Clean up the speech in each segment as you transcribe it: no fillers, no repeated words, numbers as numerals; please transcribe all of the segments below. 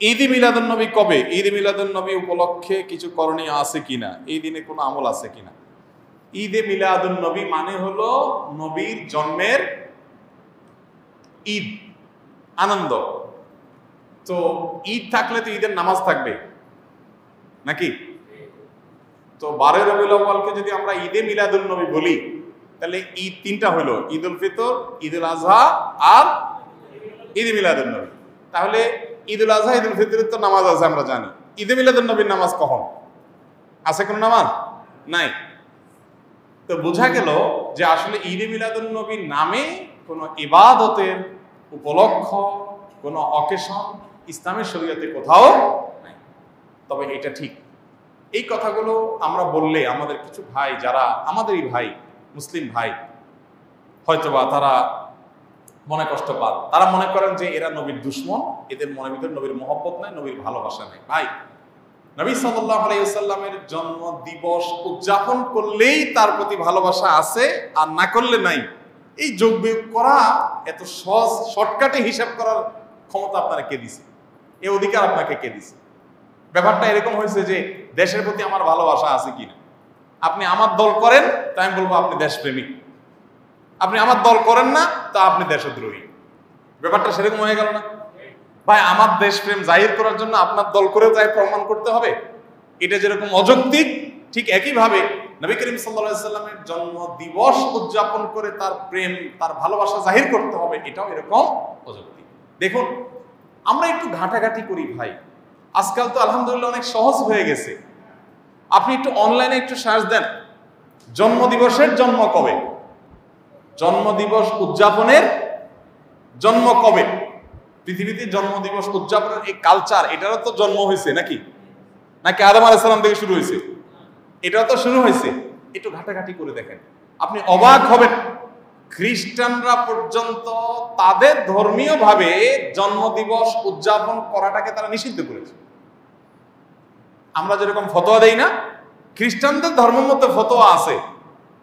ঈদে মিলাদুন নবী কবে? ঈদে মিলাদুন নবী উপলক্ষে কিছু করণীয় আছে কিনা, এই দিনে কোনো আমল আছে কিনা? ঈদে মিলাদুন নবী মানে হলো নবীর জন্মের ঈদ, আনন্দ। তো ঈদ থাকলে তো ঈদের নামাজ থাকবে নাকি? তো 12 রবিউল আউয়ালকে যদি আমরা ঈদে মিলাদুন নবী বলি, তাহলে ঈদ তিনটা হলো, ঈদ উল ফিতর, ঈদ উল আজহা আর ঈদে মিলাদুন নবী। তাহলে ঈদ উল আজহা, ঈদ উল ফিতরের তো নামাজ আছে আমরা জানি, ঈদে মিলাদুন নবীর নামাজ কখন আছে? কোন নামাজ নাই। তো বোঝা গেল যে আসলে ঈদে মিলাদুন নবীর নামে কোনো ইবাদতের উপলক্ষ, কোনো অকেশন ইসলামের শরীয়তে কোথাও নাই। তবে এটা ঠিক, এই কথাগুলো আমরা বললে আমাদের কিছু ভাই, যারা আমাদেরই ভাই, মুসলিম ভাই, হয়তোবা তারা মনে কষ্ট পান। তারা মনে করেন যে এরা নবীর দুশ্মন, এদের মনের ভিতরে নবীর মহব্বত নাই, নবীর ভালোবাসা নেই। ভাই, নবী সাল্লাল্লাহু আলাইহি ওয়াসাল্লামের জন্ম দিবস উদযাপন করলেই তার প্রতি ভালোবাসা আছে, আর না করলে নাই। এই যোগ বিয়োগ করা, এত সহজ শর্টকাটে হিসাব করার ক্ষমতা আপনারা কে দিছে? এই অধিকার আপনাকে কে দিছে? ব্যাপারটা এরকম হয়েছে যে দেশের প্রতি আমার ভালোবাসা আছে কিনা। আপনি আমার দল করেন, তাই আমি বলবো আপনি দেশপ্রেমিক। আপনি আমার দল করেন না, তা আপনি দেশদ্রোহী। ব্যাপারটা সেরকম হয়ে গেল না ভাই? আমার দেশপ্রেম জাহির করার জন্য আপনার দল করে তাই প্রমাণ করতে হবে, এটা যেরকম অযৌক্তিক, ঠিক একইভাবে নবী করিম সাল্লাল্লাহু আলাইহি ওয়াসাল্লামের জন্ম দিবস উদযাপন করে তার প্রেম, তার ভালোবাসা জাহির করতে হবে, এটাও এরকম অযৌক্তিক। দেখুন, আমরা একটু ঘাটাঘাটি করি ভাই। আজকাল তো আলহামদুলিল্লাহ অনেক সহজ হয়ে গেছে। আপনি একটু অনলাইনে একটু সার্চ দেন, জন্মদিবসের জন্ম কবে, জন্মদিবস উদযাপনের জন্ম কবে। পৃথিবীতে জন্মদিবস উদযাপনের এই কালচার, এটারও তো জন্ম হয়েছে নাকি? নাকি আদম আলাইহিস সালাম থেকে শুরু হয়েছে? এটাও তো শুরু হয়েছে। একটু ঘাটাঘাটি করে দেখেন, আপনি অবাক হবেন। খ্রিস্টানরা পর্যন্ত তাদের ধর্মীয় ভাবে জন্মদিবস উদযাপন করাটাকে তারা নিষিদ্ধ করেছে। আমরা যেরকম ফতোয়া দেই না, খ্রিস্টানদের ধর্মের মধ্যে ফতোয়া আছে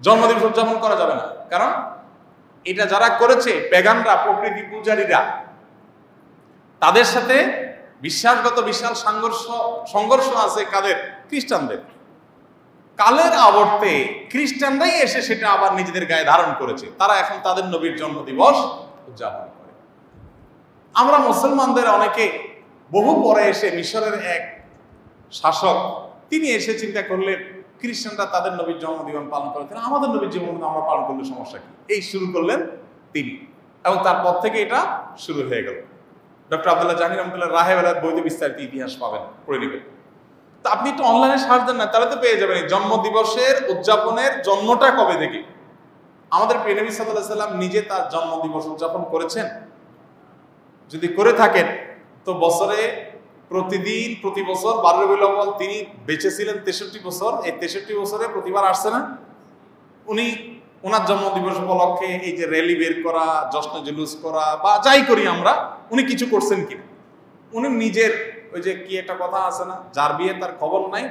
জন্মদিবস উদযাপন করা যাবে না। কারণ এটা যারা করেছে পেগানরা, প্রকৃতি পূজারীরা, তাদের সাথে বিশ্বাসগত বিশাল সংঘর্ষ আছে। কাদের? খ্রিস্টানদের। কালের আবর্তে খ্রিস্টানরাই এসে সেটা আবার নিজেদের গায়ে ধারণ করেছে। তারা এখন তাদের নবীর জন্মদিবস উদযাপন করে। আমরা মুসলমানদের অনেকে বহু পরে এসে, মিশরের এক শাসক, তিনি এসে চিন্তা করলেন খ্রিস্টানরা তাদের নবীর জন্মদিবস পালন করে, আমাদের নবীর জন্মদিন আমরা পালন করলে সমস্যা কি, এই শুরু করলেন তিনি। এবং তারপর থেকে এটা শুরু হয়ে গেল। ডক্টর আব্দুল্লাহ জাহির রহমতুল্লাহ রাহেবেলার বইতে বিস্তারিত ইতিহাস পাবেন, পড়ে নেবেন। তো আপনি একটু অনলাইনে সার্চ দেন না, তাহলে তো পেয়ে যাবেন জন্মদিবসের উদযাপনের জন্মটা কবে থেকে। আমাদের প্রিয় নবী সাল্লাল্লাহু আলাইহি ওয়াসাল্লাম নিজে তার জন্মদিবস উদযাপন করেছেন? যদি করে থাকেন তো বছরে প্রতিদিন, প্রতি বছর 12 রবিউল আউয়াল তিনি বেঁচে ছিলেন 63 বছর, এই 63 বছরে প্রতিবার আসছে না? উনি ওনার জন্মদিবস উপলক্ষে এই যে র্যালি বের করা, জশ্ন জুলুস করা বা যাই করি আমরা, উনি কিছু করছেন কিনা? উনি নিজের, ওই যে কি একটা কথা আছে না, যার বিয়ে তার খবর নাই।